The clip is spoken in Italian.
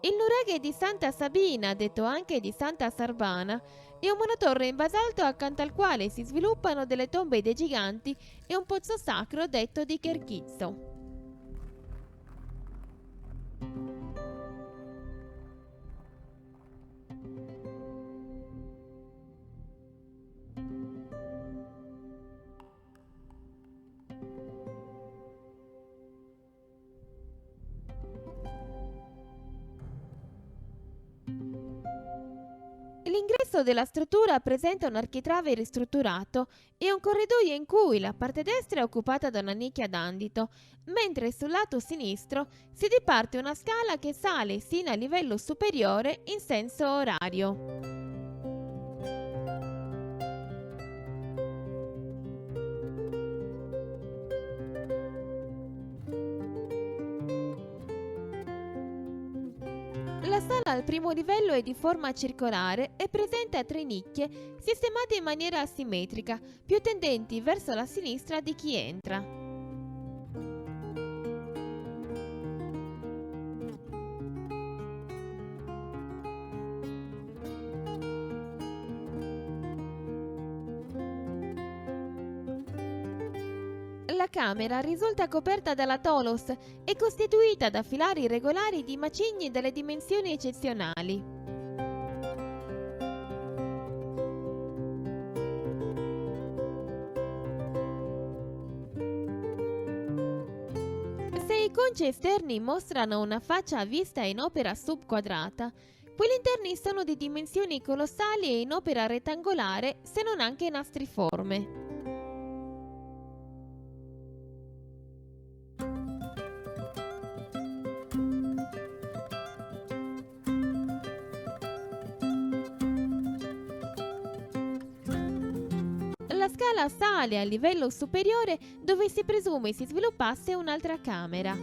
Il nuraghe di Santa Sabina, detto anche di Santa Sarbana, è un monotorre in basalto accanto al quale si sviluppano delle tombe dei giganti e un pozzo sacro detto di Cherchizzo. L'ingresso della struttura presenta un architrave ristrutturato e un corridoio in cui la parte destra è occupata da una nicchia d'andito, mentre sul lato sinistro si diparte una scala che sale sino al livello superiore in senso orario. La sala al primo livello è di forma circolare e presenta tre nicchie sistemate in maniera asimmetrica, più tendenti verso la sinistra di chi entra. La camera risulta coperta dalla tolos e costituita da filari irregolari di macigni dalle dimensioni eccezionali. Se i conci esterni mostrano una faccia a vista in opera subquadrata, quelli interni sono di dimensioni colossali e in opera rettangolare, se non anche nastriforme. La scala sale al livello superiore dove si presume si sviluppasse un'altra camera.